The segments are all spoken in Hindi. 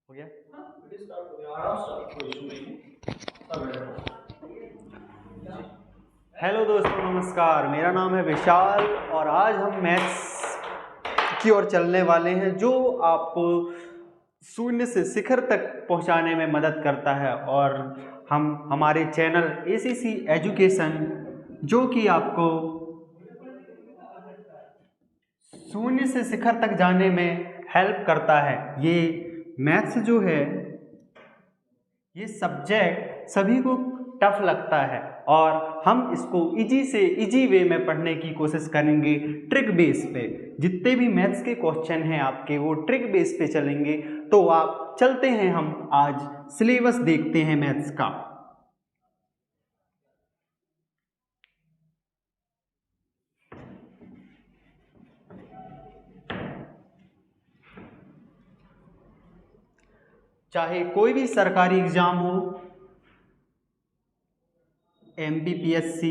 हो गया। हेलो दोस्तों, नमस्कार। मेरा नाम है विशाल और आज हम मैथ्स की ओर चलने वाले हैं जो आपको शून्य से शिखर तक पहुंचाने में मदद करता है। और हम हमारे चैनल ACC एजुकेशन जो कि आपको शून्य से शिखर तक जाने में हेल्प करता है। ये मैथ्स जो है, ये सब्जेक्ट सभी को टफ लगता है और हम इसको इजी से इजी वे में पढ़ने की कोशिश करेंगे ट्रिक बेस पे। जितने भी मैथ्स के क्वेश्चन हैं आपके, वो ट्रिक बेस पे चलेंगे। तो आप चलते हैं, हम आज सिलेबस देखते हैं मैथ्स का। चाहे कोई भी सरकारी एग्जाम हो, MPPSC,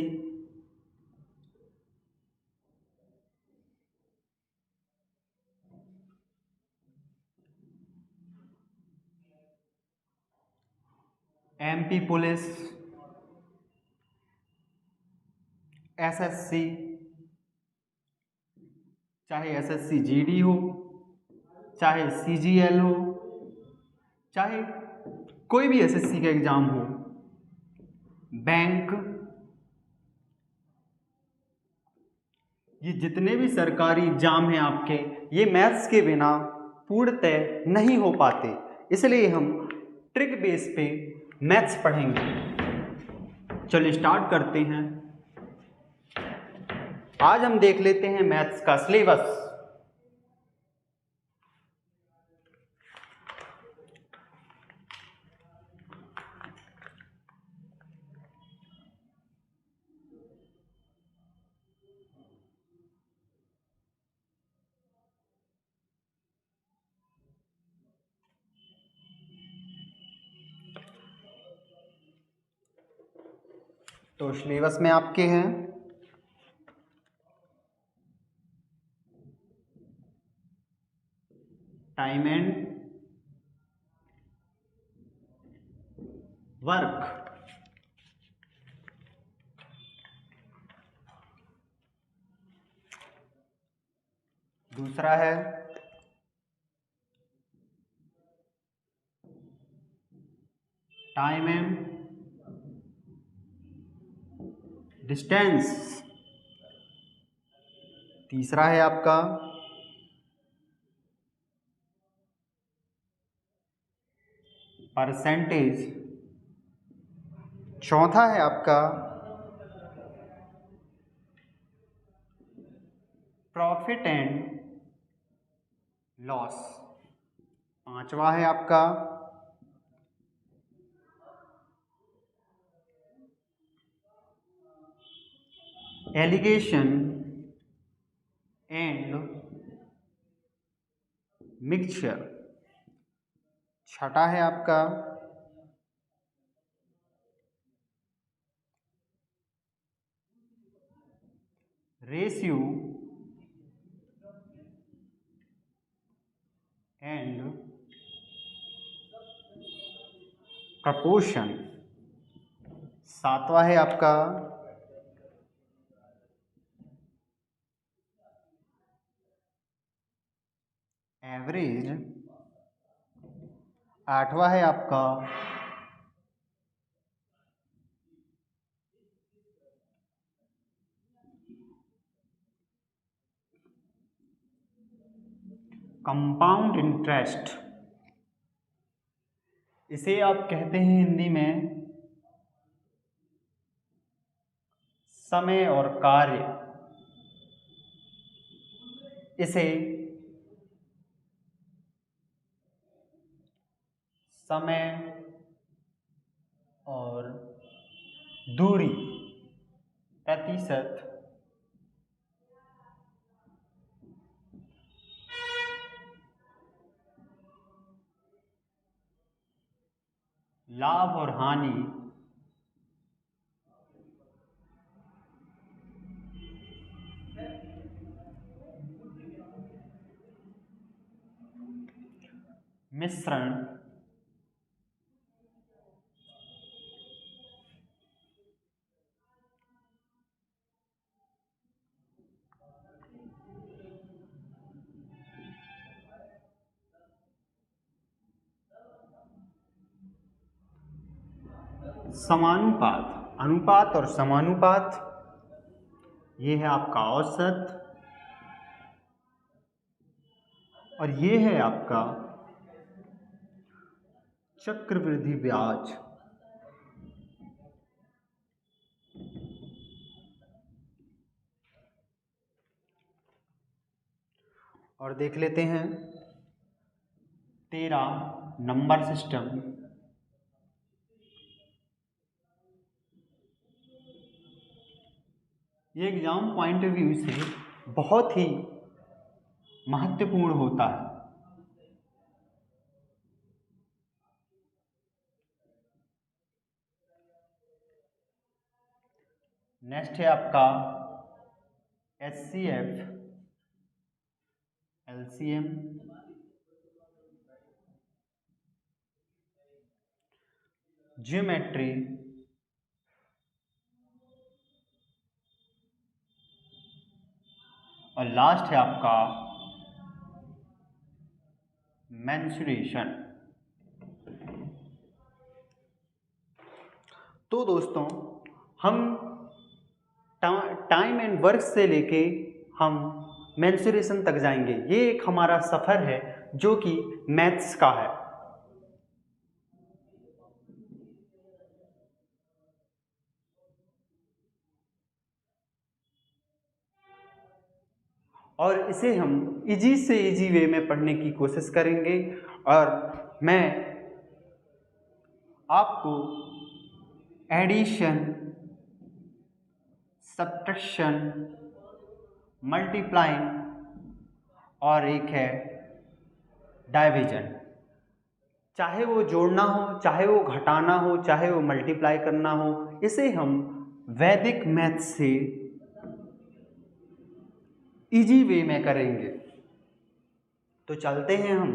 MP पुलिस, SSC, चाहे SSC GD हो, चाहे CGL हो, चाहे कोई भी SSC का एग्जाम हो, बैंक, ये जितने भी सरकारी एग्जाम हैं आपके, ये मैथ्स के बिना पूर्णतः नहीं हो पाते। इसलिए हम ट्रिक बेस पे मैथ्स पढ़ेंगे। चलिए स्टार्ट करते हैं। आज हम देख लेते हैं मैथ्स का सिलेबस। तो सिलेबस में आपके हैं टाइम एंड वर्क, दूसरा है टाइम एंड डिस्टेंस, तीसरा है आपका परसेंटेज, चौथा है आपका प्रॉफिट एंड लॉस, पांचवा है आपका एलिगेशन एंड मिक्सचर, छठा है आपका रेशियो एंड प्रपोर्शन, सातवां है आपका एवरेज, आठवां है आपका कंपाउंड इंटरेस्ट। इसे आप कहते हैं हिंदी में समय और कार्य। इसे समय और दूरी प्रतिशत लाभ और हानि मिश्रण समानुपात, अनुपात और समानुपात, ये है आपका औसत और ये है आपका चक्रवृद्धि ब्याज। और देख लेते हैं 13 नंबर सिस्टम। ये एग्जाम पॉइंट ऑफ व्यू से बहुत ही महत्वपूर्ण होता है। नेक्स्ट है आपका HCF LCM, ज्योमेट्री, और लास्ट है आपका मेंसुरेशन। तो दोस्तों हम टाइम एंड वर्क से लेके हम मेंसुरेशन तक जाएंगे। ये एक हमारा सफ़र है जो कि मैथ्स का है। और इसे हम इजी से इजी वे में पढ़ने की कोशिश करेंगे और मैं आपको एडिशन, सब्ट्रैक्शन, मल्टीप्लाइंग और एक है डिवीजन, चाहे वो जोड़ना हो, चाहे वो घटाना हो, चाहे वो मल्टीप्लाई करना हो, इसे हम वैदिक मैथ से इजी वे में करेंगे। तो चलते हैं हम।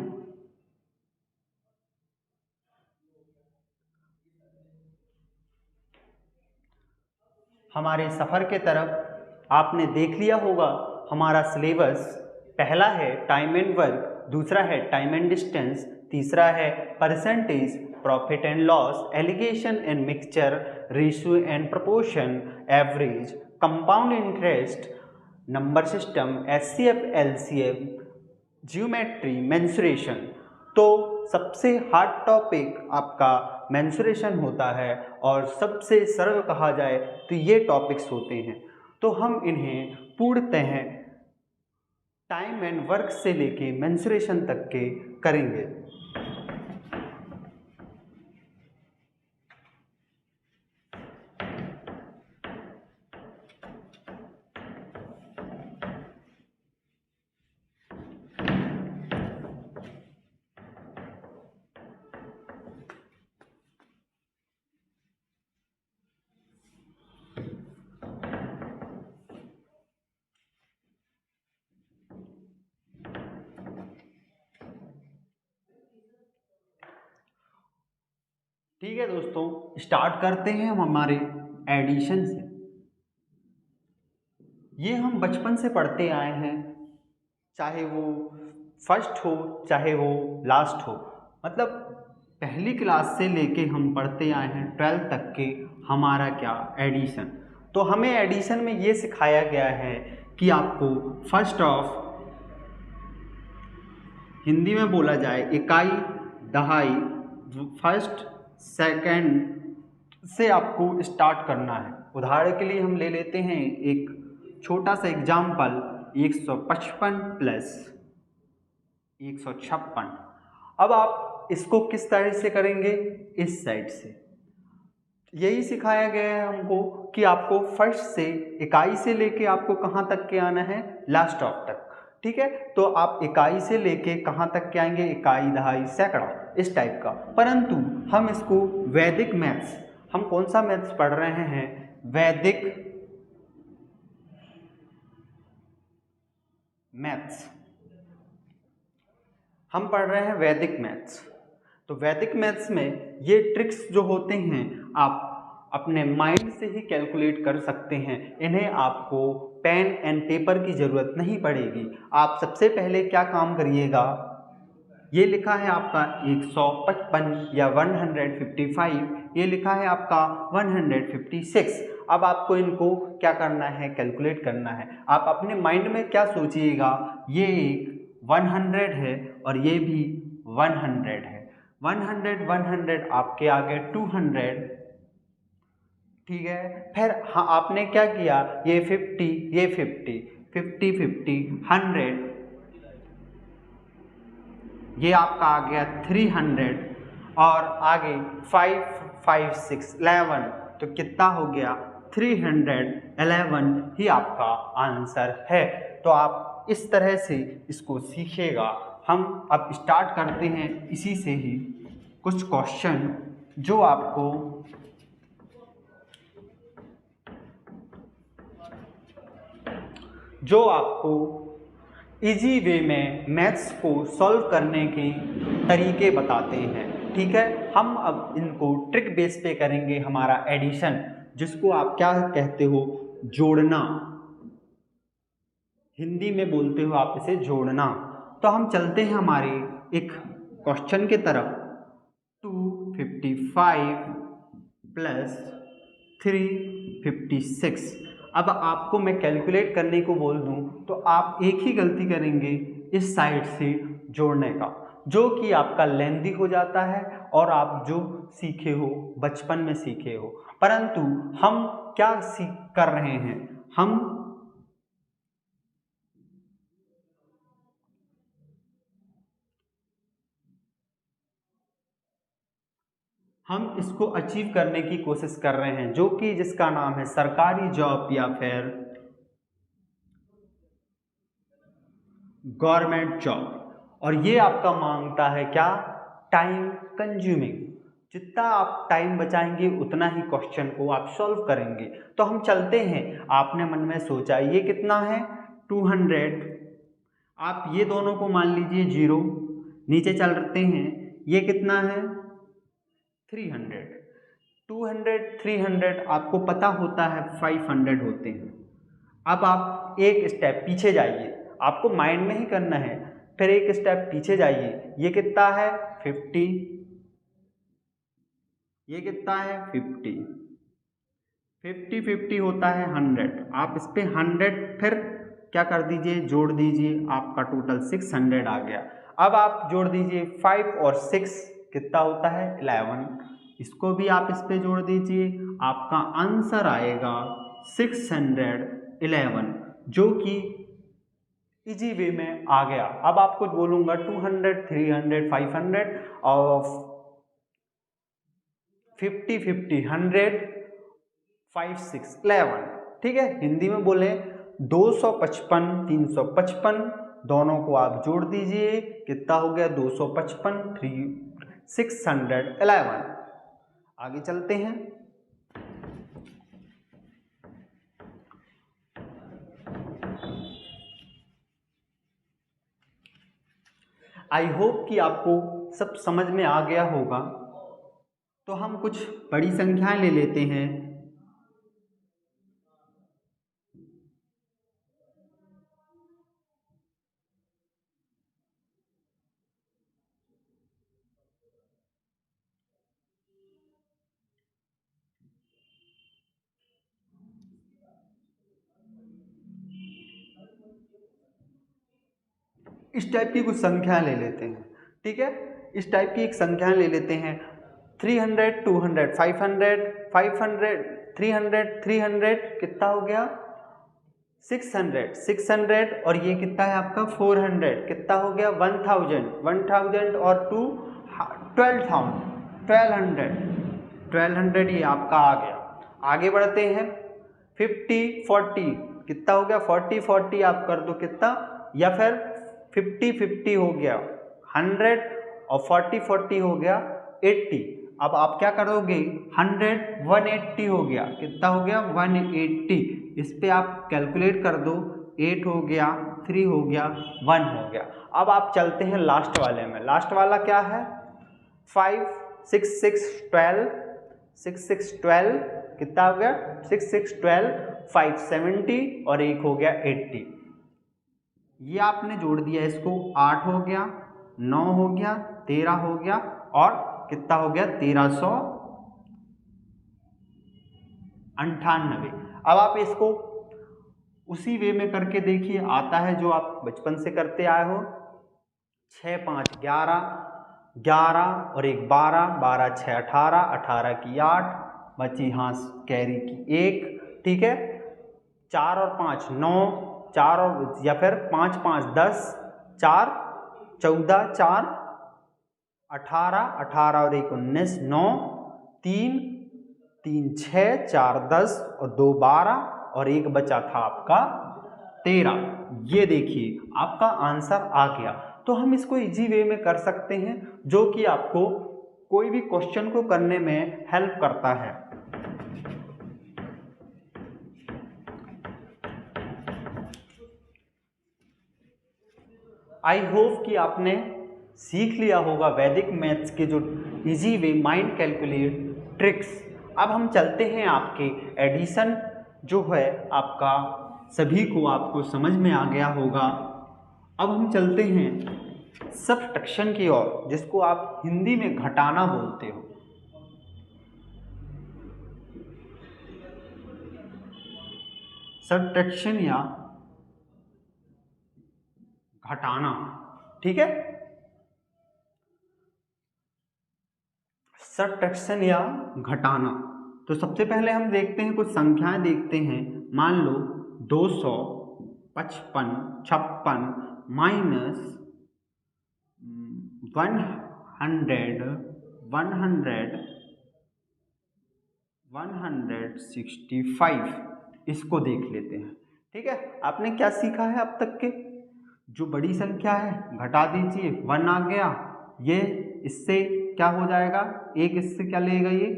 हमारे सफ़र के तरफ आपने देख लिया होगा हमारा सिलेबस। पहला है टाइम एंड वर्क, दूसरा है टाइम एंड डिस्टेंस, तीसरा है percentage, profit and loss, alligation and mixture, ratio and proportion, average, compound interest, number system, HCF LCM, geometry, mensuration. तो सबसे हार्ड टॉपिक आपका मेंसुरेशन होता है और सबसे सरल कहा जाए तो ये टॉपिक्स होते हैं। तो हम इन्हें पूर्णतः टाइम एंड वर्क से लेके मेंसुरेशन तक के करेंगे। ठीक है दोस्तों, स्टार्ट करते हैं हम हमारे एडिशन से। ये हम बचपन से पढ़ते आए हैं, चाहे वो फर्स्ट हो चाहे वो लास्ट हो, मतलब पहली क्लास से लेके हम पढ़ते आए हैं 12th तक के हमारा क्या एडिशन। तो हमें एडिशन में ये सिखाया गया है कि आपको फर्स्ट ऑफ, हिंदी में बोला जाए इकाई, दहाई, फर्स्ट सेकंड से आपको स्टार्ट करना है। उदाहरण के लिए हम ले लेते हैं एक छोटा सा एग्जाम्पल, 155 प्लस 156। अब आप इसको किस तरह से करेंगे, इस साइड से। यही सिखाया गया है हमको कि आपको फर्स्ट से इकाई से लेके आपको कहाँ तक के आना है, लास्ट ऑफ तक। ठीक है, तो आप इकाई से लेके कहाँ तक के आएंगे, इकाई, दहाई, सैकड़ा, इस टाइप का। परंतु हम इसको वैदिक मैथ्स, हम कौन सा मैथ्स पढ़ रहे हैं, वैदिक मैथ्स हम पढ़ रहे हैं, वैदिक मैथ्स। तो वैदिक मैथ्स में ये ट्रिक्स जो होते हैं आप अपने माइंड से ही कैलकुलेट कर सकते हैं। इन्हें आपको पेन एंड पेपर की ज़रूरत नहीं पड़ेगी। आप सबसे पहले क्या काम करिएगा, ये लिखा है आपका 155 या 155, ये लिखा है आपका 156। अब आपको इनको क्या करना है, कैलकुलेट करना है। आप अपने माइंड में क्या सोचिएगा, ये एक 100 है और ये भी 100 है। 100 आपके आगे 200, ठीक है। फिर हाँ आपने क्या किया, ये 50, ये 50, 50 50 100, ये आपका आ गया 300 और आगे 5 5 6 11, तो कितना हो गया 311 ही आपका आंसर है। तो आप इस तरह से इसको सीखिएगा। हम अब स्टार्ट करते हैं इसी से ही कुछ क्वेश्चन जो आपको इजी वे में मैथ्स को सॉल्व करने के तरीके बताते हैं, ठीक है। हम अब इनको ट्रिक बेस पे करेंगे। हमारा एडिशन, जिसको आप क्या कहते हो, जोड़ना, हिंदी में बोलते हो आप इसे जोड़ना। तो हम चलते हैं हमारे एक क्वेश्चन के तरफ। 255 प्लस 356। अब आपको मैं कैलकुलेट करने को बोल दूं तो आप एक ही गलती करेंगे, इस साइड से जोड़ने का, जो कि आपका लेंदी हो जाता है और आप जो सीखे हो बचपन में सीखे हो। परंतु हम क्या सीख कर रहे हैं, हम इसको अचीव करने की कोशिश कर रहे हैं, जो कि जिसका नाम है सरकारी जॉब या फिर गवर्नमेंट जॉब। और ये आपका मांगता है क्या, टाइम कंज्यूमिंग। जितना आप टाइम बचाएंगे उतना ही क्वेश्चन को आप सॉल्व करेंगे। तो हम चलते हैं, आपने मन में सोचा ये कितना है 200, आप ये दोनों को मान लीजिए 0, नीचे चलते हैं, ये कितना है 300, 200 300 आपको पता होता है 500 होते हैं। अब आप एक स्टेप पीछे जाइए, आपको माइंड में ही करना है, फिर एक स्टेप पीछे जाइए, ये कितना है 50, ये कितना है 50, 50 50 होता है 100। आप इस पे 100 फिर क्या कर दीजिए, जोड़ दीजिए, आपका टोटल 600 आ गया। अब आप जोड़ दीजिए 5 और 6 कितना होता है 11, इसको भी आप इस पे जोड़ दीजिए, आपका आंसर आएगा 611, जो कि इजी वे में आ गया। अब आपको बोलूंगा 200 300 500 और 50 50 100 5 6 11, ठीक है। हिंदी में बोले 255 355, दोनों को आप जोड़ दीजिए, कितना हो गया 255 611। आगे चलते हैं। आई होप कि आपको सब समझ में आ गया होगा। तो हम कुछ बड़ी संख्याएं ले लेते हैं। इस टाइप की कुछ संख्याएं ले लेते हैं, ठीक है। इस टाइप की एक संख्याएं ले लेते हैं, 300 200 500 500 300 300 कितना हो गया 600 600, और ये कितना है आपका 400 कितना हो गया 1000 1000 और 2 1200 1200 ये आपका आ गया। आगे बढ़ते हैं, 50 40 कितना हो गया 40 40 आप कर दो कितना, या फिर 50 50 हो गया 100 और 40 40 हो गया 80। अब आप क्या करोगे 100 180 हो गया, कितना हो गया 180, इस पे आप कैलकुलेट कर दो, 8 हो गया 3 हो गया 1 हो गया। अब आप चलते हैं लास्ट वाले में। लास्ट वाला क्या है 5 6 6 12 6 6 12 कितना हो गया 6 6 12 5 70 और एक हो गया 80। ये आपने जोड़ दिया, इसको 8 हो गया 9 हो गया, 13 हो गया और कितना हो गया 1398। अब आप इसको उसी वे में करके देखिए, आता है जो आप बचपन से करते आए हो। 6 5 11, 11 और 1 12, 12 6 18, 18 की 8 बची, हाँ कैरी की 1, ठीक है। 4 और 5 9, 4 और या फिर 5 5 10, 4 14, 4 18, 18 और 1 19, 9 3 3 6, 4 10 और 2 12 और 1 बचा था आपका 13। ये देखिए आपका आंसर आ गया। तो हम इसको इजी वे में कर सकते हैं जो कि आपको कोई भी क्वेश्चन को करने में हेल्प करता है। आई होप कि आपने सीख लिया होगा वैदिक मैथ्स के जो easy way mind calculate tricks. अब हम चलते हैं आपके एडिशन जो है आपका सभी को आपको समझ में आ गया होगा। अब हम चलते हैं सब्ट्रैक्शन की ओर, जिसको आप हिंदी में घटाना बोलते हो। सब्ट्रैक्शन या घटाना, ठीक है। सब्ट्रैक्शन या घटाना, तो सबसे पहले हम देखते हैं कुछ संख्याएं देखते हैं। मान लो 255 56 माइनस 165, इसको देख लेते हैं, ठीक है। आपने क्या सीखा है अब तक के? जो बड़ी संख्या है घटा दीजिए, 1 आ गया, ये इससे क्या हो जाएगा, एक इससे क्या लेगा, ये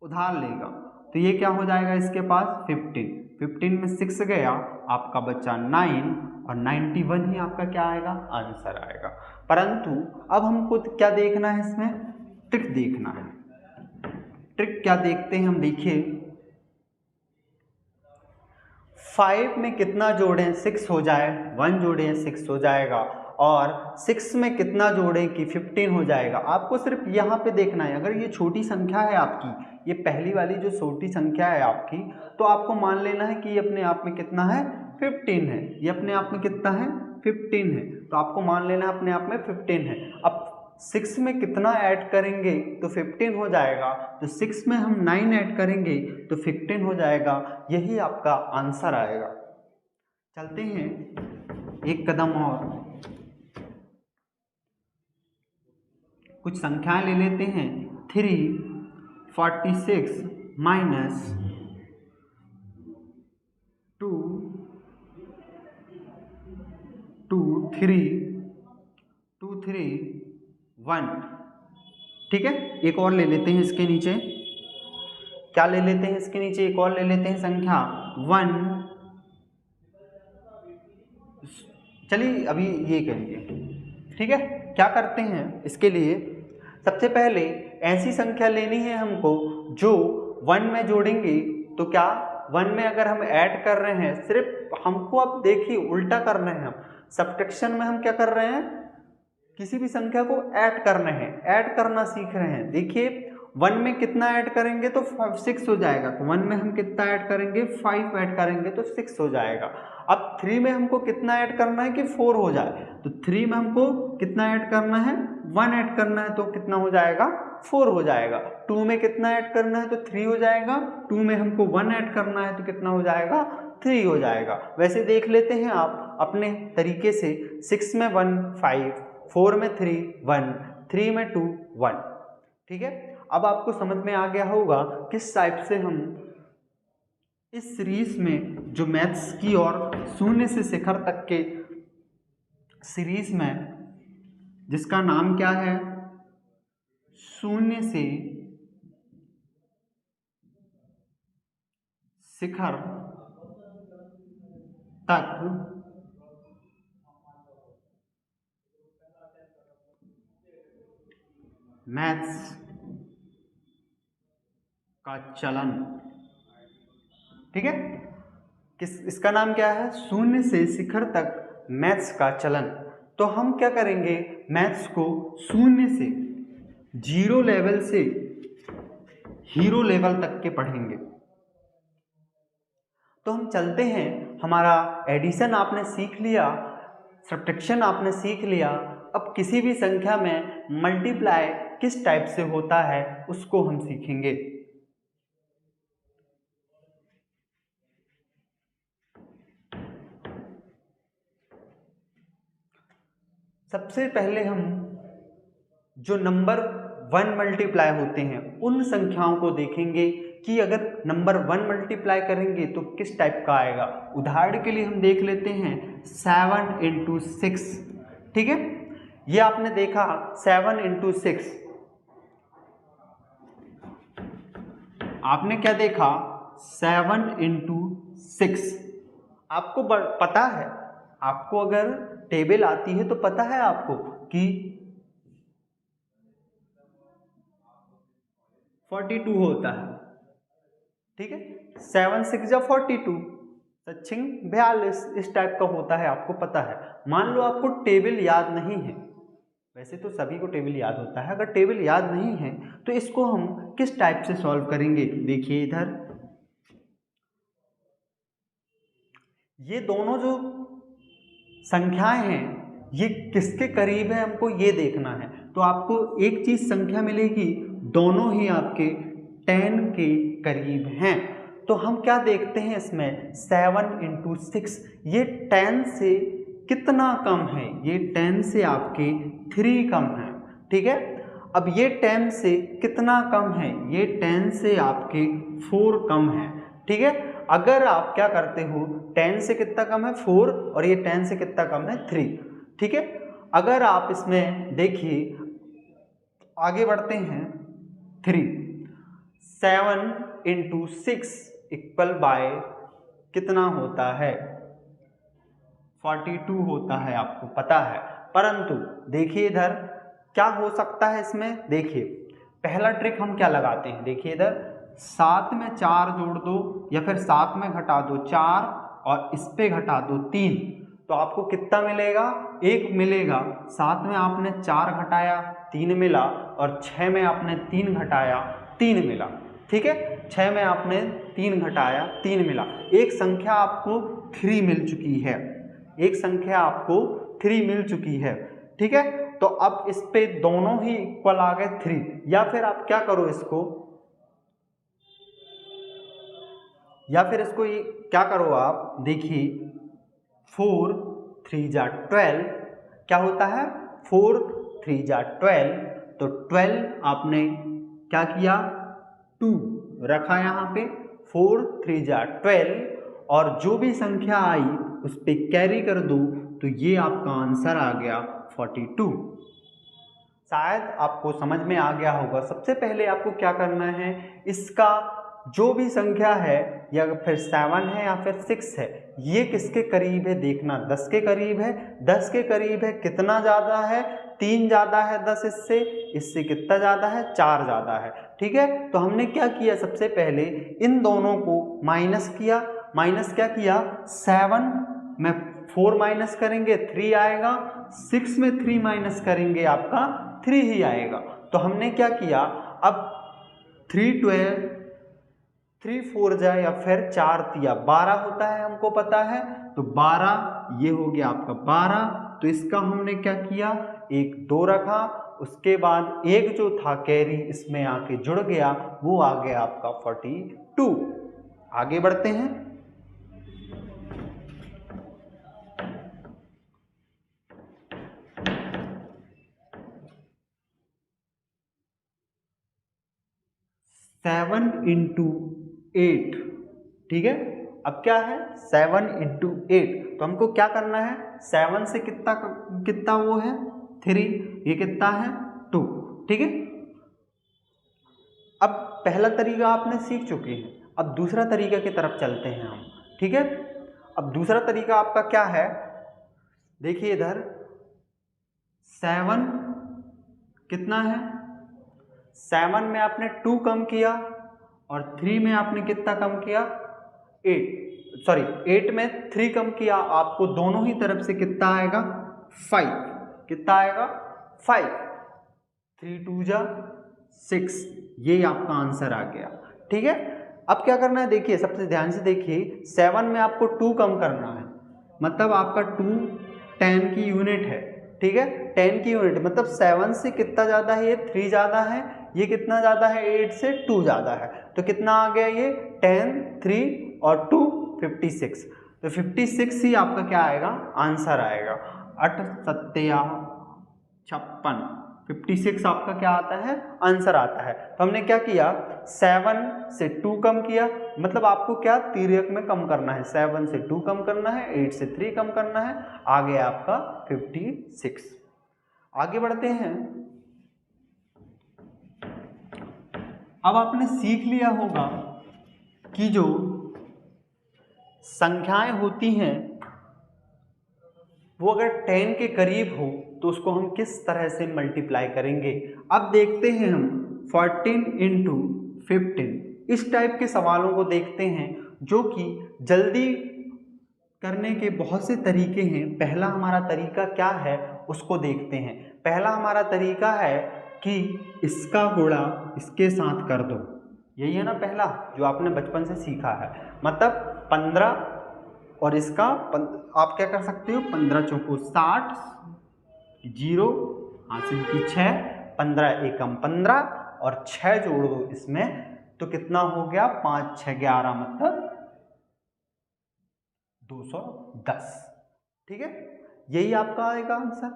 उधार लेगा, तो ये क्या हो जाएगा इसके पास 15, 15 में 6 गया, आपका बच्चा 9 और 91 ही आपका क्या आएगा, आंसर आएगा। परंतु अब हमको क्या देखना है, इसमें ट्रिक देखना है। ट्रिक क्या देखते हैं हम, देखिए 5 में कितना जोड़ें 6 हो जाए, 1 जोड़ें 6 हो जाएगा, और 6 में कितना जोड़ें कि 15 हो जाएगा। आपको सिर्फ यहाँ पे देखना है, अगर ये छोटी संख्या है आपकी, ये पहली वाली जो छोटी संख्या है आपकी, तो आपको मान लेना है कि ये अपने आप में कितना है 15 है, ये अपने आप में कितना है 15 है, तो आपको मान लेना है अपने आप में 15 है। अब 6 में कितना ऐड करेंगे तो 15 हो जाएगा, तो 6 में हम 9 ऐड करेंगे तो 15 हो जाएगा, यही आपका आंसर आएगा। चलते हैं एक कदम और, कुछ संख्याएं ले लेते हैं। 346 माइनस 2 3 1, ठीक है। एक और ले लेते हैं इसके नीचे, क्या ले लेते हैं इसके नीचे, एक और ले लेते हैं संख्या 1। चलिए अभी ये करिए, ठीक है। क्या करते हैं इसके लिए, सबसे पहले ऐसी संख्या लेनी है हमको जो 1 में जोड़ेंगे तो क्या 1 में अगर हम ऐड कर रहे हैं, सिर्फ हमको अब देखिए उल्टा कर रहे हैं, हम सब्ट्रैक्शन में हम क्या कर रहे हैं, किसी भी संख्या को ऐड कर रहे हैं, ऐड करना सीख रहे हैं। देखिए 1 में कितना ऐड करेंगे तो 6 हो जाएगा, तो 1 में हम कितना ऐड करेंगे 5 ऐड करेंगे तो 6 हो जाएगा। अब 3 में हमको कितना ऐड करना है कि 4 हो जाए, तो 3 में हमको कितना ऐड करना है 1 ऐड करना है, तो कितना हो जाएगा 4 हो जाएगा। 2 में कितना ऐड करना है तो 3 हो जाएगा, 2 में हमको 1 ऐड करना है तो कितना हो जाएगा 3 हो जाएगा। वैसे देख लेते हैं आप अपने तरीके से, 6 में 1 5, 4 में 3 1, 3 में 2 1, ठीक है। अब आपको समझ में आ गया होगा किस टाइप से हम इस सीरीज में जो मैथ्स की और शून्य से शिखर तक के सीरीज में, जिसका नाम क्या है, शून्य से शिखर तक मैथ्स का चलन, ठीक है। इसका नाम क्या है, शून्य से शिखर तक मैथ्स का चलन। तो हम क्या करेंगे, मैथ्स को शून्य से, जीरो लेवल से हीरो लेवल तक के पढ़ेंगे। तो हम चलते हैं, हमारा एडिशन आपने सीख लिया, सब्ट्रैक्शन आपने सीख लिया। अब किसी भी संख्या में मल्टीप्लाई किस टाइप से होता है उसको हम सीखेंगे। सबसे पहले हम जो नंबर 1 मल्टीप्लाई होते हैं उन संख्याओं को देखेंगे कि अगर नंबर 1 मल्टीप्लाई करेंगे तो किस टाइप का आएगा। उदाहरण के लिए हम देख लेते हैं 7 इंटू 6, ठीक है। ये आपने देखा 7 इंटू 6, आपने क्या देखा 7 इंटू 6। आपको पता है, आपको अगर टेबल आती है तो पता है आपको कि 42 होता है, ठीक है। 7 6 या 42, 42 इस टाइप का होता है, आपको पता है। मान लो आपको टेबल याद नहीं है, वैसे तो सभी को टेबल याद होता है, अगर टेबल याद नहीं है तो इसको हम किस टाइप से सॉल्व करेंगे। देखिए इधर ये दोनों जो संख्याएं हैं ये किसके करीब है हमको ये देखना है। तो आपको एक चीज संख्या मिलेगी, दोनों ही आपके 10 के करीब हैं। तो हम क्या देखते हैं इसमें 7 इंटू 6, ये 10 से कितना कम है, ये 10 से आपके 3 कम है, ठीक है। अब ये 10 से कितना कम है, ये 10 से आपके 4 कम है, ठीक है। अगर आप क्या करते हो 10 से कितना कम है 4 और ये 10 से कितना कम है 3, ठीक है। अगर आप इसमें देखिए आगे बढ़ते हैं 3, 7 इंटू 6 इक्वल बाय कितना होता है 42 होता है, आपको पता है। परंतु देखिए इधर क्या हो सकता है इसमें, देखिए पहला ट्रिक हम क्या लगाते हैं, देखिए इधर 7 में 4 जोड़ दो या फिर 7 में घटा दो 4 और इस पे घटा दो 3, तो आपको कितना मिलेगा 1 मिलेगा। 7 में आपने 4 घटाया 3 मिला और 6 में आपने 3 घटाया 3 मिला, ठीक है। 6 में आपने 3 घटाया 3 मिला, एक संख्या आपको 3 मिल चुकी है, एक संख्या आपको 3 मिल चुकी है, ठीक है। तो अब इस पे दोनों ही इक्वल आ गए 3, या फिर आप क्या करो इसको, या फिर इसको ये क्या करो आप देखिए 4 3 जा 12 क्या होता है 4 3 जा 12, तो 12 आपने क्या किया 2 रखा यहाँ पे, 4 3 जा 12 और जो भी संख्या आई उस पे कैरी कर दो, तो ये आपका आंसर आ गया 42। शायद आपको समझ में आ गया होगा। सबसे पहले आपको क्या करना है, इसका जो भी संख्या है या फिर 7 है या फिर 6 है, ये किसके करीब है देखना, 10 के करीब है। 10 के करीब है, कितना ज़्यादा है 3 ज़्यादा है 10 इससे कितना ज़्यादा है 4 ज़्यादा है, ठीक है। तो हमने क्या किया, सबसे पहले इन दोनों को माइनस किया, माइनस क्या किया 7 में 4 माइनस करेंगे 3 आएगा, 6 में 3 माइनस करेंगे आपका 3 ही आएगा। तो हमने क्या किया, अब 3 12 3 4 जाए या फिर 4 तिया 12 होता है, हमको पता है। तो 12 ये हो गया आपका 12, तो इसका हमने क्या किया 1 2 रखा, उसके बाद एक जो था कैरी इसमें आके जुड़ गया, वो आ गया आपका 42। आगे बढ़ते हैं, सेवन इंटू 8, ठीक है। अब क्या है 7 इंटू 8, तो हमको क्या करना है 7 से कितना कितना वो है 3, ये कितना है 2, ठीक है। अब पहला तरीका आपने सीख चुके हैं, अब दूसरा तरीका की तरफ चलते हैं हम, ठीक है। अब दूसरा तरीका आपका क्या है, देखिए इधर 7 कितना है, 7 में आपने 2 कम किया और 3 में आपने कितना कम किया 8 में 3 कम किया, आपको दोनों ही तरफ से कितना आएगा 5, कितना आएगा 5, 3 2 जा 6, ये आपका आंसर आ गया। ठीक है, अब क्या करना है देखिए, सबसे ध्यान से देखिए, 7 में आपको 2 कम करना है, मतलब आपका 2 10 की यूनिट है। ठीक है, 10 की यूनिट मतलब 7 से कितना ज़्यादा है, ये 3 ज़्यादा है, ये कितना ज़्यादा है, 8 से 2 ज़्यादा है, तो कितना आ गया ये 10, 3 और 2 56, तो 56 ही आपका क्या आएगा, आंसर आएगा। 8 सत्या 56, 56 आपका क्या आता है, आंसर आता है। तो हमने क्या किया, 7 से 2 कम किया, मतलब आपको क्या तिर्यक में कम करना है, 7 से 2 कम करना है, 8 से 3 कम करना है, आ गया आपका 56। आगे बढ़ते हैं। अब आपने सीख लिया होगा कि जो संख्याएं होती हैं वो अगर 10 के करीब हो तो उसको हम किस तरह से मल्टीप्लाई करेंगे। अब देखते हैं हम 14 इंटू 15, इस टाइप के सवालों को देखते हैं जो कि जल्दी करने के बहुत से तरीके हैं। पहला हमारा तरीका क्या है उसको देखते हैं। पहला हमारा तरीका है कि इसका गुणा इसके साथ कर दो, यही है ना पहला जो आपने बचपन से सीखा है, मतलब 15 और इसका आप क्या कर सकते हो, 15 चौको 60, 0 हासिल की 6, 15 एकम 15 और 6 जोड़ दो इसमें तो कितना हो गया, 5 6 11 मतलब 210। ठीक है, यही आपका आएगा आंसर।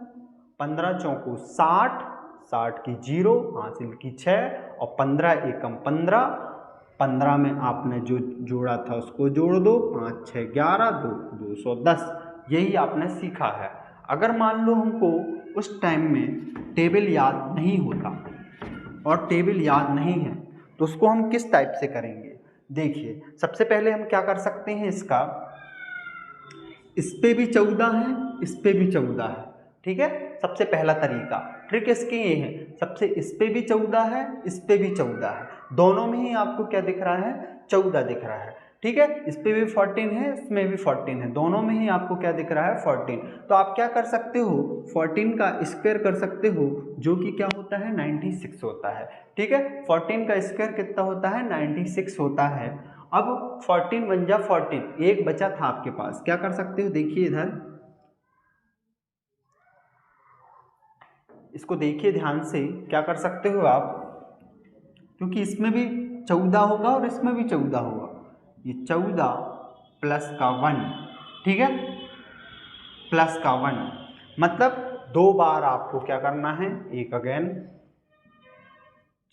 15 चौको 60, 60 की 0 हासिल की 6 और 15 एकम 15, 15 में आपने जो जोड़ा था उसको जोड़ दो, 5 6 11 210, यही आपने सीखा है। अगर मान लो हमको उस टाइम में टेबल याद नहीं होता और टेबल याद नहीं है तो उसको हम किस टाइप से करेंगे। देखिए, सबसे पहले हम क्या कर सकते हैं, इसका इस पे भी 14 है, इस पे भी 14 है। ठीक है, सबसे पहला तरीका, ट्रिक इसकी ये है, सबसे इस पे भी 14 है, इस पे भी 14 है, दोनों में ही आपको क्या दिख रहा है, 14 दिख रहा है। ठीक है, इस पे भी 14 है, इसमें भी 14 है, दोनों में ही आपको क्या दिख रहा है, 14। तो आप क्या कर सकते हो, 14 का स्क्वायर कर सकते हो जो कि क्या होता है, 96 होता है। ठीक है, 14 का स्क्वायर कितना होता है, 96 होता है। अब 14 बन जा 14, एक बचा था आपके पास, क्या कर सकते हो, देखिए इधर इसको देखिए ध्यान से, क्या कर सकते हो आप, क्योंकि इसमें भी 14 होगा और इसमें भी 14 होगा, ये 14 प्लस का 1, ठीक है, प्लस का 1 मतलब 2 बार आपको क्या करना है, एक अगेन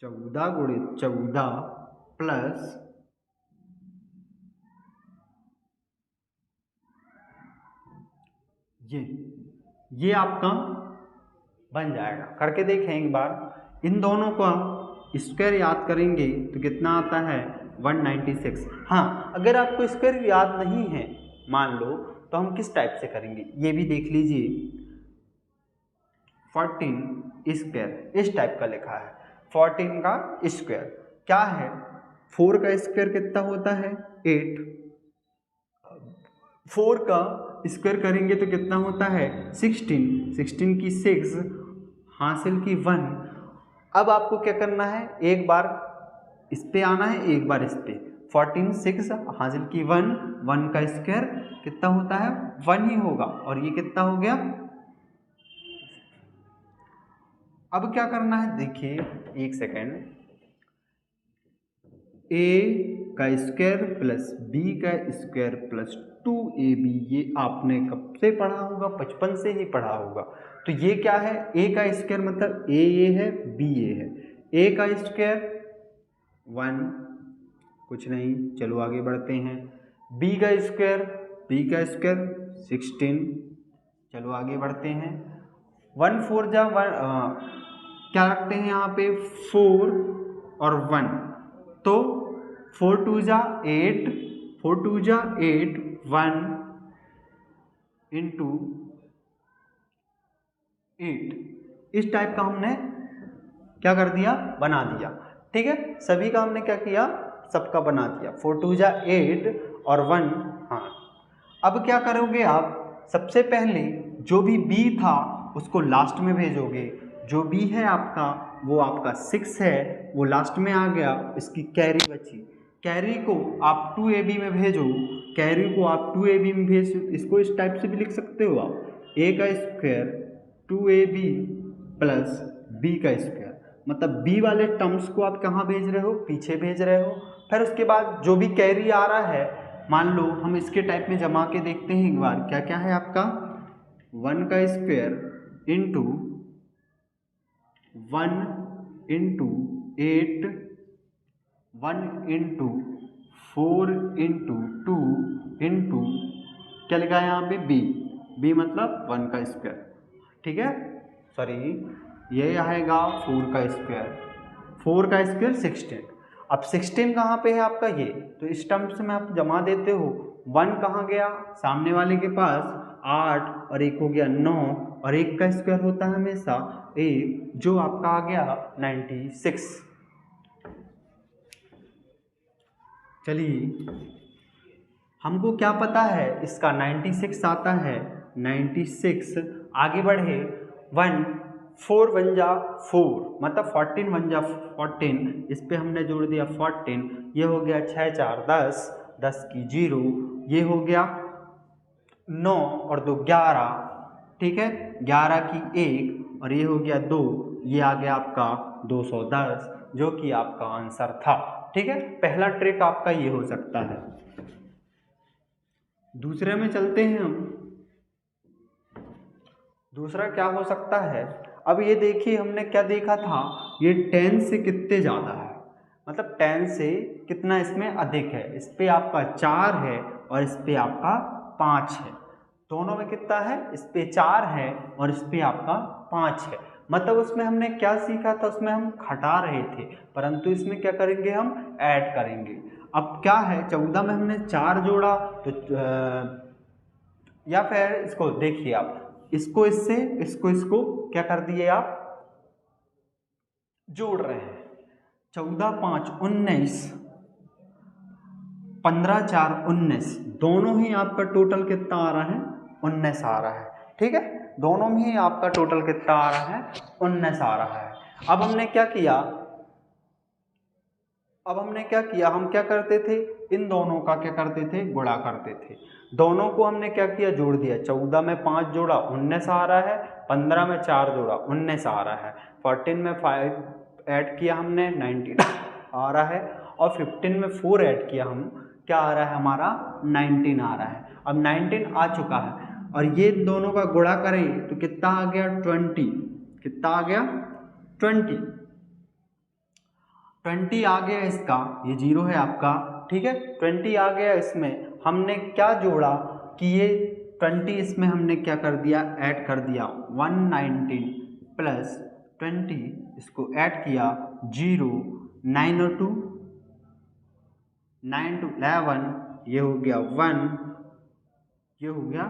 14 गुणित 14 प्लस ये आपका बन जाएगा। करके देखें एक बार, इन दोनों का स्क्वायर याद करेंगे तो कितना आता है, 196। हाँ, अगर आपको स्क्वायर याद नहीं है मान लो तो हम किस टाइप से करेंगे ये भी देख लीजिए। 14 स्क्वायर इस टाइप का लिखा है, 14 का स्क्वायर क्या है, 4 का स्क्वायर कितना होता है, 8, 4 का स्क्वायर करेंगे तो कितना होता है, 16, 16 की 6 हासिल की 1। अब आपको क्या करना है, एक बार इस पे आना है, एक बार इस पे, 14 6 हासिल की 1, 1 का स्क्वायर कितना होता है, 1 ही होगा, और ये कितना हो गया। अब क्या करना है, देखिए एक सेकेंड, a का स्क्वायर प्लस b का स्क्वायर प्लस 2ab, ये आपने कब से पढ़ा होगा, बचपन से ही पढ़ा होगा। तो ये क्या है, a का स्क्वायर मतलब a ये है, b ये है, a का स्क्वायर 1, कुछ नहीं, चलो आगे बढ़ते हैं, b का स्क्वायर 16, चलो आगे बढ़ते हैं, 1 4 जा 1, क्या रखते हैं यहाँ पे 4 और 1, तो 4 2 जा 8, 4 2 जा 8, 1 इंटू 8, इस टाइप का हमने क्या कर दिया, बना दिया। ठीक है, सभी का हमने क्या किया, सबका बना दिया, 4 2 जा 8 और 1। हाँ, अब क्या करोगे आप, सबसे पहले जो भी b था आप उसको लास्ट में भेजोगे। जो बी है आपका वो आपका 6 है, वो लास्ट में आ गया, इसकी कैरी बची। कैरी को आप 2ab में भेजो, कैरी को आप 2ab में भेज, इसको इस टाइप से भी लिख सकते हो आप, a का स्क्वायर 2ab प्लस b का स्क्वायर, मतलब b वाले टर्म्स को आप कहाँ भेज रहे हो, पीछे भेज रहे हो। फिर उसके बाद जो भी कैरी आ रहा है, मान लो हम इसके टाइप में जमा के देखते हैं एक बार, क्या क्या है आपका 1 का square into 1 into 8, 1 into 4 into 2 into क्या लिखा है यहाँ पे b मतलब 1 का स्क्वायर, ठीक है, सॉरी ये आएगा 4 का स्क्वायर, 4 का स्क्वायर 16। अब 16 कहाँ पे है आपका ये, तो इस टर्म से में आप जमा देते हो, 1 कहाँ गया सामने वाले के पास 8 और 1 हो गया 9 और 1 का स्क्वायर होता है हमेशा 1, जो आपका आ गया 96। चलिए हमको क्या पता है, इसका 96 आता है, 96 आगे बढ़े 1 4 1 जा 4 मतलब 14 1 जा 14, इस पे हमने जोड़ दिया 14, ये हो गया 6 4 10, 10 की 0, ये हो गया 9 और 2 11, ठीक है, 11 की 1 और ये हो गया 2, ये आ गया आपका 210, जो कि आपका आंसर था। ठीक है, पहला ट्रिक आपका ये हो सकता है। दूसरे में चलते हैं हम। दूसरा क्या हो सकता है, अब ये देखिए हमने क्या देखा था, ये 10 से कितने ज़्यादा है, मतलब 10 से कितना इसमें अधिक है, इस पे आपका 4 है और इस पे आपका 5 है, दोनों में कितना है, इस पे 4 है और इस पे आपका 5 है, मतलब उसमें हमने क्या सीखा था, उसमें हम घटा रहे थे, परंतु इसमें क्या करेंगे, हम ऐड करेंगे। अब क्या है, 14 में हमने 4 जोड़ा तो या फिर इसको देखिए आप, इसको इससे इसको क्या कर दिए आप, जोड़ रहे हैं, 14 5 19, 15 4 19, दोनों ही आपका टोटल कितना आ रहा है, 19 आ रहा है। ठीक है, दोनों में ही आपका टोटल कितना आ रहा है, 19 आ रहा है। अब हमने क्या किया, हम क्या करते थे, इन दोनों का क्या करते थे, गुणा करते थे, दोनों को हमने क्या किया, जोड़ दिया, 14 में 5 जोड़ा 19 आ रहा है, 15 में 4 जोड़ा 19 आ रहा है, 14 में 5 ऐड किया हमने 19 आ रहा है, और 15 में 4 ऐड किया हम, क्या आ रहा है हमारा 19 आ रहा है। अब 19 आ चुका है और ये दोनों का गुणा करें तो कितना आ गया 20, कितना आ गया 20 आ गया इसका, ये 0 है आपका, ठीक है, 20 आ गया। इसमें हमने क्या जोड़ा कि ये 20 इसमें हमने क्या कर दिया, ऐड कर दिया, 119 प्लस 20 इसको ऐड किया 0, 9 और 2 9 to 11, ये हो गया 1, ये हो गया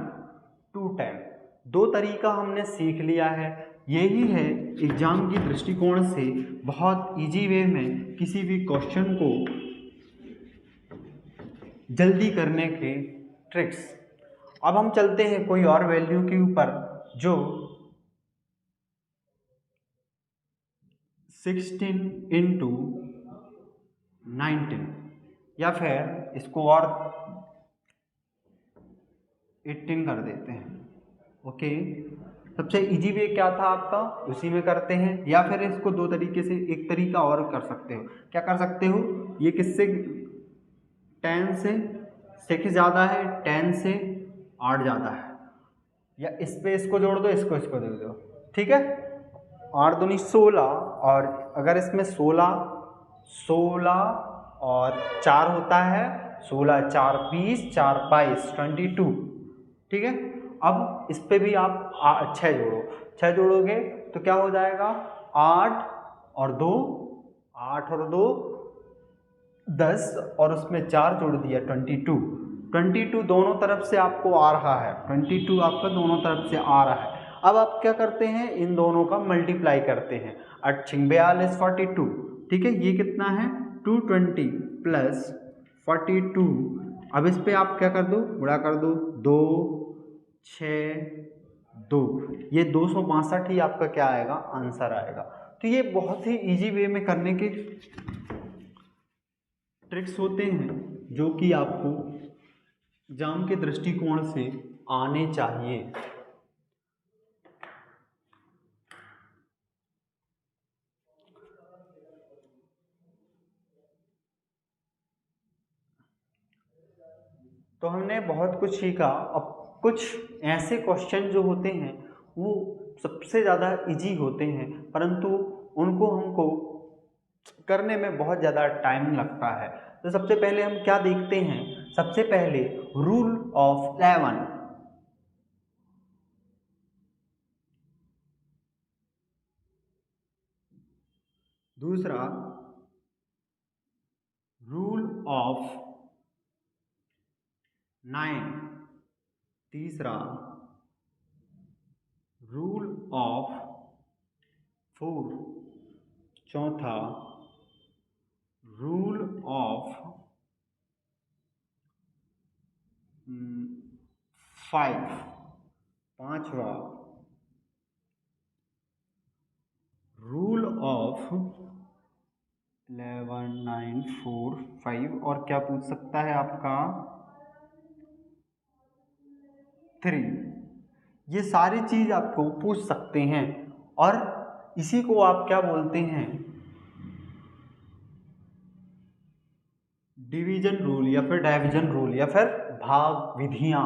210। दो तरीका हमने सीख लिया है, यही है एग्जाम की दृष्टिकोण से बहुत इजी वे में किसी भी क्वेश्चन को जल्दी करने के ट्रिक्स। अब हम चलते हैं कोई और वैल्यू के ऊपर जो 16 इंटू 19 या फिर इसको और 18 कर देते हैं। ओके, सबसे इजी वे क्या था आपका, उसी में करते हैं, या फिर इसको दो तरीके से, एक तरीका और कर सकते हो, क्या कर सकते हो, ये किससे 10 से 6 ज़्यादा है, 10 से 8 ज़्यादा है, या इस पे इसको जोड़ दो, इसको दे दो, ठीक है, 8 दूनी 16, और अगर इसमें 16 और 4 होता है, 16 4 20, 4 22 22, ठीक है। अब इस पे भी आप 6 जोड़ो, 6 जोड़ोगे तो क्या हो जाएगा, 8 और 2 10, और उसमें 4 जोड़ दिया 22 दोनों तरफ से आपको आ रहा है, 22 आपका दोनों तरफ से आ रहा है। अब आप क्या करते हैं, इन दोनों का मल्टीप्लाई करते हैं, 8 42 42, ठीक है, ये कितना है 220 प्लस 42, अब इस पे आप क्या कर दो, गुणा कर दो, 2 6 2, ये 262 ही आपका क्या आएगा, आंसर आएगा। तो ये बहुत ही इजी वे में करने के ट्रिक्स होते हैं जो कि आपको एग्जाम के दृष्टिकोण से आने चाहिए। तो हमने बहुत कुछ सीखा। अब कुछ ऐसे क्वेश्चन जो होते हैं वो सबसे ज़्यादा इजी होते हैं, परंतु उनको हमको करने में बहुत ज़्यादा टाइम लगता है। तो सबसे पहले हम क्या देखते हैं, सबसे पहले रूल ऑफ 11, दूसरा रूल ऑफ 9, तीसरा रूल ऑफ 4, चौथा रूल ऑफ 5, पांचवा रूल ऑफ 11, 9, 4, 5 और क्या पूछ सकता है आपका 3। ये सारी चीज आपको पूछ सकते हैं और इसी को आप क्या बोलते हैं, डिवीजन रूल या फिर डिवीजन रूल या फिर भाग विधियां।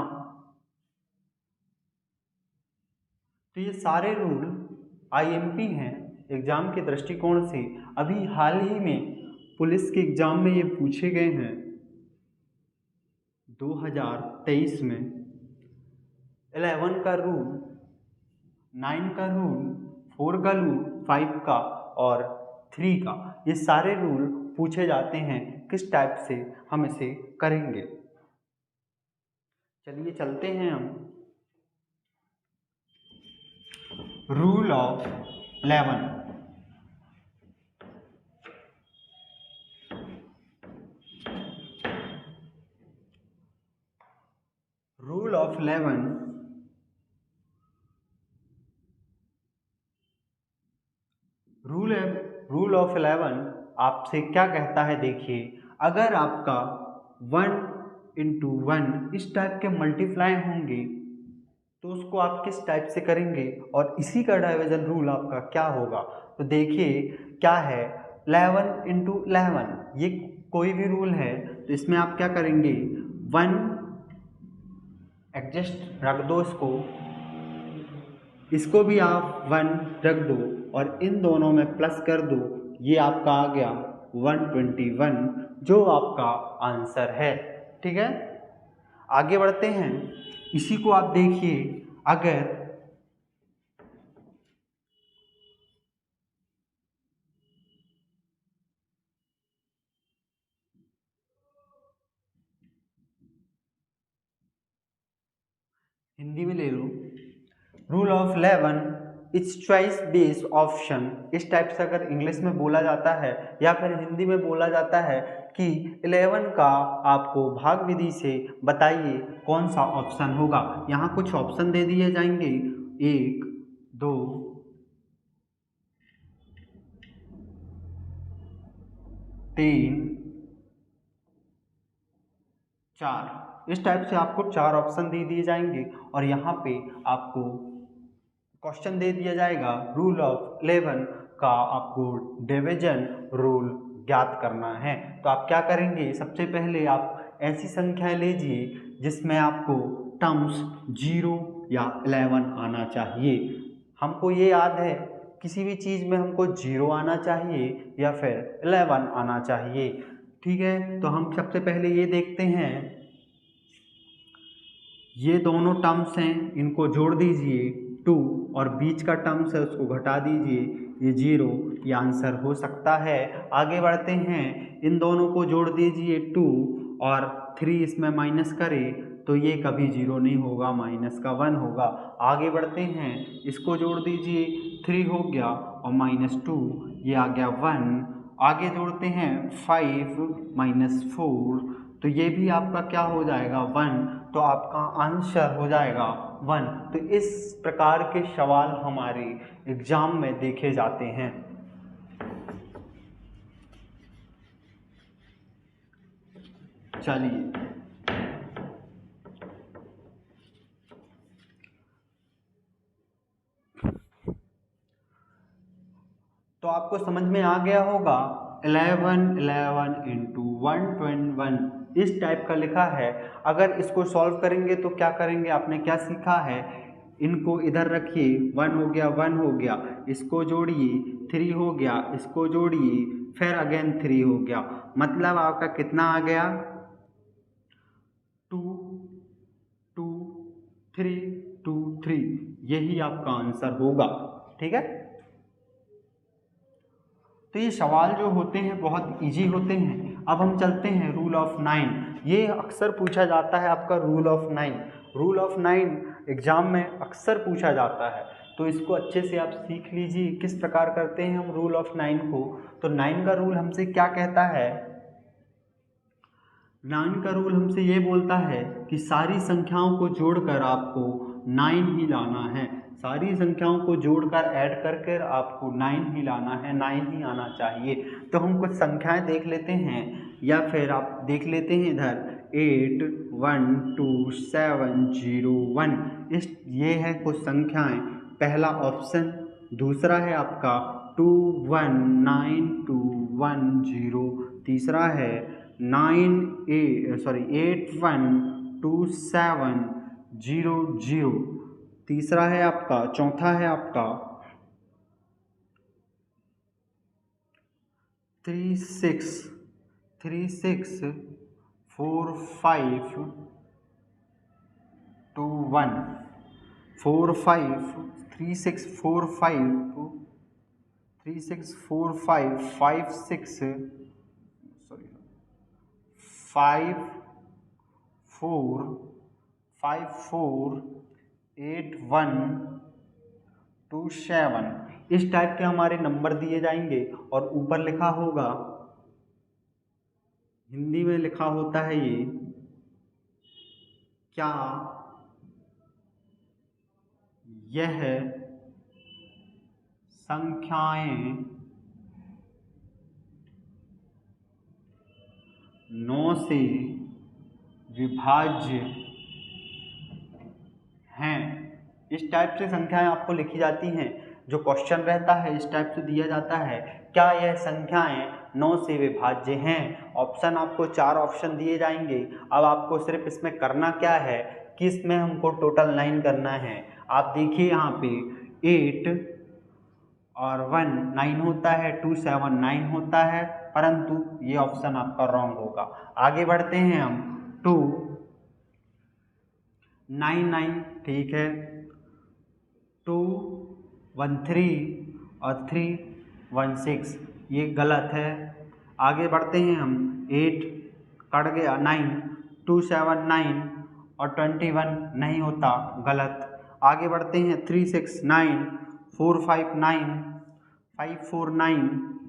तो ये सारे रूल आईएमपी हैं एग्जाम के दृष्टिकोण से। अभी हाल ही में पुलिस के एग्जाम में ये पूछे गए हैं 2023 में। 11 का रूल, 9 का रूल, 4 का रूल, 5 का और 3 का, ये सारे रूल पूछे जाते हैं। किस टाइप से हम इसे करेंगे, चलिए चलते हैं हम rule of 11। Rule of 11 rule of 11 आपसे क्या कहता है, देखिए अगर आपका 1 इंटू 1 इस टाइप के मल्टीप्लाई होंगे तो उसको आप किस टाइप से करेंगे और इसी का डाइवर्जन रूल आपका क्या होगा। तो देखिए क्या है, 11 इंटू 11 ये कोई भी रूल है तो इसमें आप क्या करेंगे, 1 एडजस्ट रख दो, इसको भी आप 1 रख दो और इन दोनों में प्लस कर दो, ये आपका आ गया 121 जो आपका आंसर है। ठीक है, आगे बढ़ते हैं। इसी को आप देखिए, अगर हिंदी में ले लो, rule of 11 it's choice based option, इस टाइप से अगर इंग्लिश में बोला जाता है या फिर हिंदी में बोला जाता है कि 11 का आपको भाग विधि से बताइए कौन सा ऑप्शन होगा। यहाँ कुछ ऑप्शन दे दिए जाएंगे, 1, 2, 3, 4, इस टाइप से आपको 4 ऑप्शन दे दिए जाएंगे और यहाँ पे आपको क्वेश्चन दे दिया जाएगा रूल ऑफ 11 का आपको डिवीजन रूल ज्ञात करना है। तो आप क्या करेंगे, सबसे पहले आप ऐसी संख्याएं लीजिए जिसमें आपको टर्म्स 0 या 11 आना चाहिए। हमको ये याद है किसी भी चीज़ में हमको 0 आना चाहिए या फिर 11 आना चाहिए। ठीक है, तो हम सबसे पहले ये देखते हैं, ये दोनों टर्म्स हैं इनको जोड़ दीजिए 2 और बीच का टर्म्स है उसको घटा दीजिए, ये 0, ये आंसर हो सकता है। आगे बढ़ते हैं, इन दोनों को जोड़ दीजिए 2 और 3 इसमें माइनस करें तो ये कभी 0 नहीं होगा, माइनस का 1 होगा। आगे बढ़ते हैं, इसको जोड़ दीजिए 3 हो गया और -2 ये आ गया 1। आगे जोड़ते हैं 5 -4 तो ये भी आपका क्या हो जाएगा 1, तो आपका आंसर हो जाएगा 1। तो इस प्रकार के सवाल हमारे एग्जाम में देखे जाते हैं। चलिए, तो आपको समझ में आ गया होगा 11 इंटू 121 इस टाइप का लिखा है। अगर इसको सॉल्व करेंगे तो क्या करेंगे, आपने क्या सीखा है, इनको इधर रखिए, 1 हो गया, 1 हो गया, इसको जोड़िए, 3 हो गया, इसको जोड़िए, फिर अगेन 3 हो गया, मतलब आपका कितना आ गया, 2 2 3 2 3, यही आपका आंसर होगा। ठीक है, तो ये सवाल जो होते हैं बहुत इजी होते हैं। अब हम चलते हैं रूल ऑफ 9। ये अक्सर पूछा जाता है आपका rule of 9। Rule of 9 exam में अक्सर पूछा जाता है, तो इसको अच्छे से आप सीख लीजिए किस प्रकार करते हैं हम रूल ऑफ 9 को। तो 9 का रूल हमसे क्या कहता है, 9 का रूल हमसे ये बोलता है कि सारी संख्याओं को जोड़कर आपको 9 ही लाना है। सारी संख्याओं को जोड़कर ऐड कर आपको 9 ही लाना है, 9 ही आना चाहिए। तो हम कुछ संख्याएं देख लेते हैं, या फिर आप देख लेते हैं इधर 8 1 2 7 0 1, ये है कुछ संख्याएं, पहला ऑप्शन। दूसरा है आपका 2 1 9 2 1 0, तीसरा है 8 1 2 7 0 0, तीसरा है आपका, चौथा है आपका 3 6 3 6 4 5 2 1, 4 5 3 6 4 5 3 6 4 5 5 6 सॉरी 5 4 5 4 8 1 2 7, इस टाइप के हमारे नंबर दिए जाएंगे। और ऊपर लिखा होगा, हिंदी में लिखा होता है ये, क्या यह संख्याएं 9 से विभाज्य हैं। इस टाइप से संख्याएं आपको लिखी जाती हैं। जो क्वेश्चन रहता है इस टाइप से दिया जाता है, क्या यह संख्याएं 9 से विभाज्य हैं। ऑप्शन आपको 4 ऑप्शन दिए जाएंगे। अब आपको सिर्फ इसमें करना क्या है कि इसमें हमको टोटल 9 करना है। आप देखिए यहाँ पे 8 और 1 9 होता है, 2 7 9 होता है, परंतु ये ऑप्शन आपका रॉन्ग होगा। आगे बढ़ते हैं हम, 2 9 9 ठीक है, 2 1 3 और 3 1 6, ये गलत है। आगे बढ़ते हैं हम, 8 कट गया, 9 2 7 9 और 21 नहीं होता, गलत। आगे बढ़ते हैं 3 6 9 4 5 9 5 4 9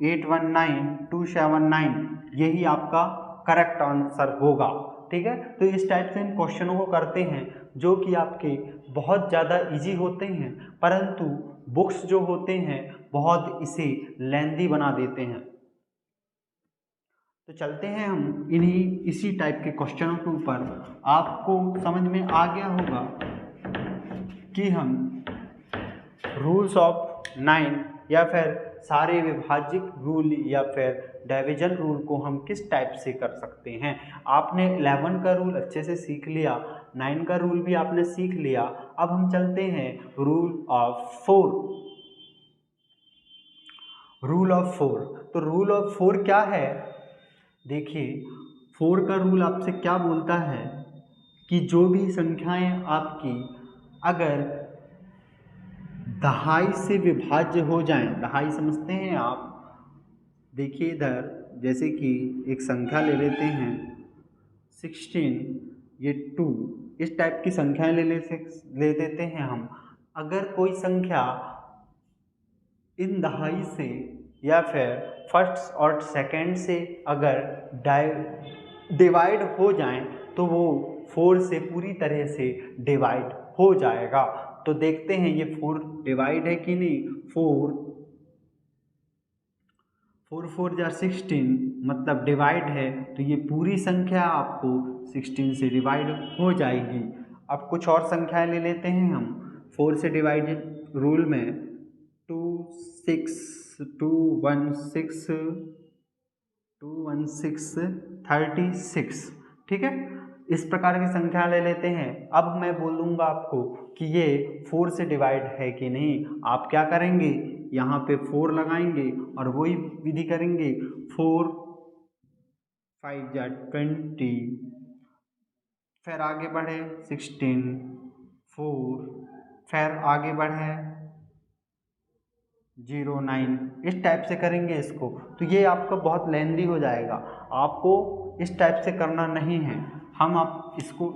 8 1 9 2 7 9, यही आपका करेक्ट आंसर होगा। ठीक है, तो इस टाइप से इन क्वेश्चनों को करते हैं जो कि आपके बहुत ज़्यादा इजी होते हैं, परंतु बुक्स जो होते हैं बहुत इसे लेंदी बना देते हैं। तो चलते हैं हम इसी टाइप के क्वेश्चनों के ऊपर। आपको समझ में आ गया होगा कि हम रूल्स ऑफ 9 या फिर सारे विभाज्य रूल या फिर डिवीजन रूल को हम किस टाइप से कर सकते हैं। आपने 11 का रूल अच्छे से सीख लिया, 9 का रूल भी आपने सीख लिया। अब हम चलते हैं रूल ऑफ 4। रूल ऑफ 4, तो रूल ऑफ 4 क्या है, देखिए 4 का रूल आपसे क्या बोलता है कि जो भी संख्याएं आपकी अगर दहाई से विभाज्य हो जाएं, दहाई समझते हैं आप, देखिए इधर जैसे कि एक संख्या ले लेते हैं 16, ये 2, इस टाइप की संख्याएं ले देते हैं हम। अगर कोई संख्या इन दहाई से या फिर फर्स्ट और सेकंड से अगर डिवाइड हो जाएं तो वो 4 से पूरी तरह से डिवाइड हो जाएगा। तो देखते हैं ये 4 डिवाइड है कि नहीं। 4 4 जा 16 मतलब डिवाइड है, तो ये पूरी संख्या आपको 16 से डिवाइड हो जाएगी। अब कुछ और संख्याएं ले लेते हैं हम 4 से डिवाइड रूल में। 2 6 2 1 6 2 1 6 36, ठीक है। इस प्रकार की संख्या ले लेते हैं। अब मैं बोलूँगा आपको कि ये 4 से डिवाइड है कि नहीं। आप क्या करेंगे, यहाँ पे 4 लगाएंगे और वही विधि करेंगे। 4 5 जा 20, फिर आगे बढ़े 16 4, फिर आगे बढ़े 0 9, इस टाइप से करेंगे इसको। तो ये आपका बहुत लेंदी हो जाएगा, आपको इस टाइप से करना नहीं है। हम आप इसको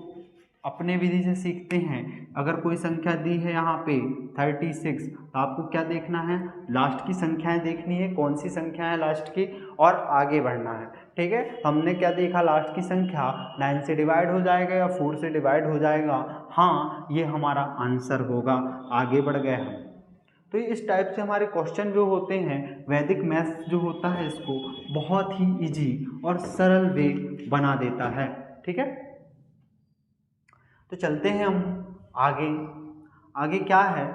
अपने विधि से सीखते हैं। अगर कोई संख्या दी है यहाँ पे 36, तो आपको क्या देखना है, लास्ट की संख्याएं देखनी है, कौन सी संख्या है लास्ट की, और आगे बढ़ना है, ठीक है। हमने क्या देखा, लास्ट की संख्या 9 से डिवाइड हो जाएगा या 4 से डिवाइड हो जाएगा। हाँ, ये हमारा आंसर होगा। आगे बढ़ गए हम। तो इस टाइप से हमारे क्वेश्चन जो होते हैं, वैदिक मैथ्स जो होता है इसको बहुत ही इजी और सरल वे बना देता है, ठीक है। तो चलते हैं हम आगे। आगे क्या है,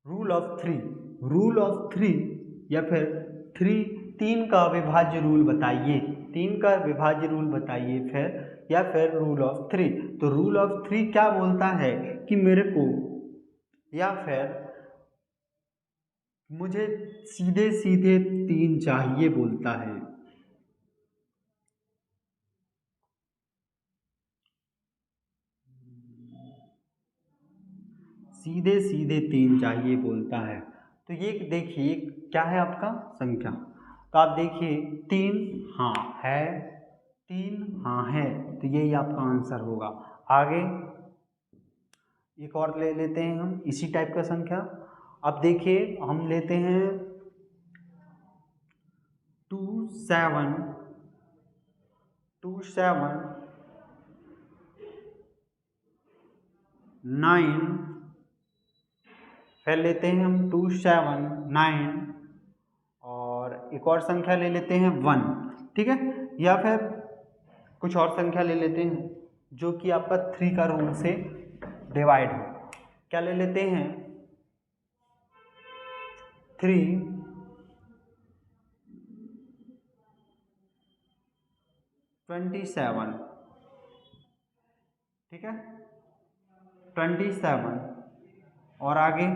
रूल ऑफ 3। रूल ऑफ 3 या फिर 3 का अविभाज्य रूल बताइए। 3 का विभाज्य रूल बताइए फिर, या फिर रूल ऑफ 3। तो रूल ऑफ 3 क्या बोलता है कि मेरे को या फिर मुझे सीधे सीधे 3 चाहिए बोलता है। सीधे सीधे 3 चाहिए बोलता है। तो ये देखिए क्या है आपका संख्या। तो आप देखिए 3 हाँ है, 3 हाँ है, तो यही आपका आंसर होगा। आगे एक और ले लेते हैं हम इसी टाइप का संख्या। अब देखिए हम लेते हैं 2 7 9, फिर लेते हैं हम 2 7 9, और एक और संख्या ले लेते हैं 1, ठीक है। या फिर कुछ और संख्या ले लेते हैं जो कि आपका 3 का रूल से डिवाइड हो। क्या ले लेते हैं 3 27, ठीक है, 27, और आगे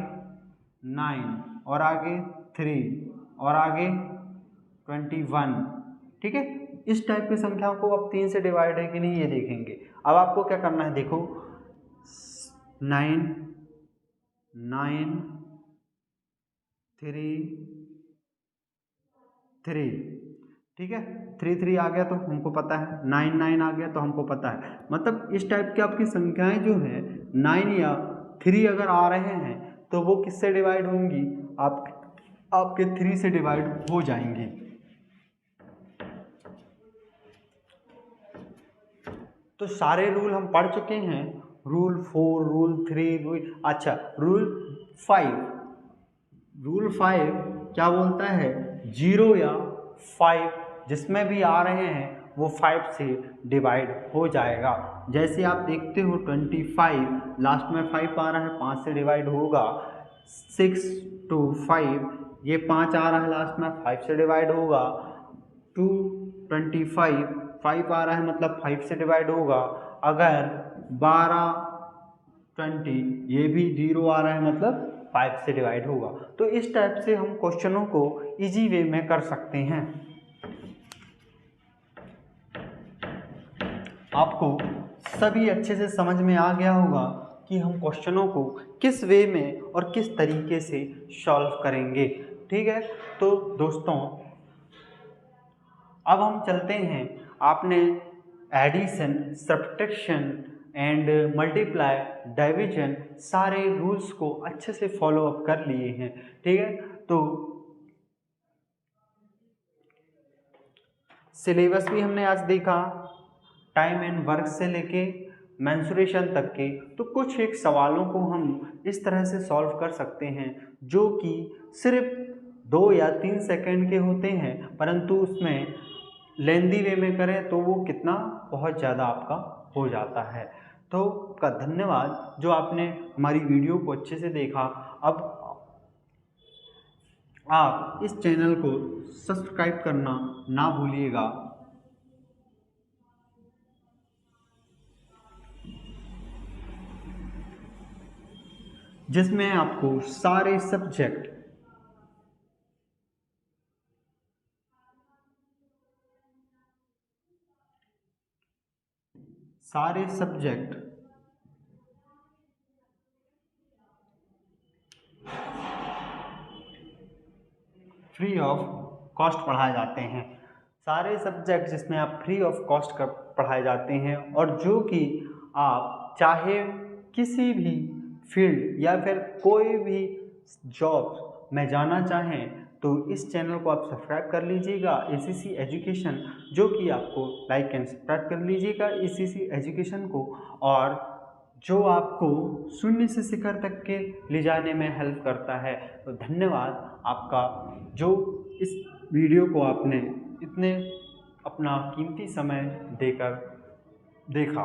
9, और आगे 3, और आगे 21, ठीक है। इस टाइप की संख्याओं को अब 3 से डिवाइड है कि नहीं ये देखेंगे। अब आपको क्या करना है, देखो 9 9 3 3, ठीक है। 3 3 आ गया तो हमको पता है, 9 9 आ गया तो हमको पता है। मतलब इस टाइप की आपकी संख्याएं जो है 9 या 3 अगर आ रहे हैं तो वो किससे डिवाइड होंगी, आपके 3 से डिवाइड हो जाएंगी। तो सारे रूल हम पढ़ चुके हैं, रूल 4, रूल 3, अच्छा रूल 5। रूल 5 क्या बोलता है, 0 या 5 जिसमें भी आ रहे हैं वो 5 से डिवाइड हो जाएगा। जैसे आप देखते हो 25 लास्ट में 5 आ रहा है, 5 से डिवाइड होगा। 6 to 5 ये 5 आ रहा है लास्ट में, 5 से डिवाइड होगा। 2 25 5 आ रहा है मतलब 5 से डिवाइड होगा। अगर 12 20 ये भी 0 आ रहा है मतलब 5 से डिवाइड होगा। तो इस टाइप से हम क्वेश्चनों को इजी वे में कर सकते हैं। आपको सभी अच्छे से समझ में आ गया होगा कि हम क्वेश्चनों को किस वे में और किस तरीके से सॉल्व करेंगे, ठीक है। तो दोस्तों अब हम चलते हैं, आपने addition, subtraction and multiply, division सारे रूल्स को अच्छे से फॉलो अप कर लिए हैं, ठीक है। तो सिलेबस भी हमने आज देखा, टाइम एंड वर्क से लेके मेंसुरेशन तक के, तो कुछ एक सवालों को हम इस तरह से सॉल्व कर सकते हैं जो कि सिर्फ 2 या 3 सेकंड के होते हैं, परंतु उसमें लेंदी वे में करें तो वो कितना बहुत ज़्यादा आपका हो जाता है। तो आपका धन्यवाद जो आपने हमारी वीडियो को अच्छे से देखा। अब आप इस चैनल को सब्सक्राइब करना ना भूलिएगा, जिसमें आपको सारे सब्जेक्ट फ्री ऑफ कॉस्ट पढ़ाए जाते हैं। सारे सब्जेक्ट जिसमें आप फ्री ऑफ कॉस्ट कर पढ़ाए जाते हैं, और जो कि आप चाहे किसी भी फील्ड या फिर कोई भी जॉब में जाना चाहें तो इस चैनल को आप सब्सक्राइब कर लीजिएगा, ACC एजुकेशन, जो कि आपको लाइक एंड सब्सक्राइब कर लीजिएगा ACC एजुकेशन को, और जो आपको शून्य से शिखर तक के ले जाने में हेल्प करता है। तो धन्यवाद आपका जो इस वीडियो को आपने इतने अपना कीमती समय देकर देखा।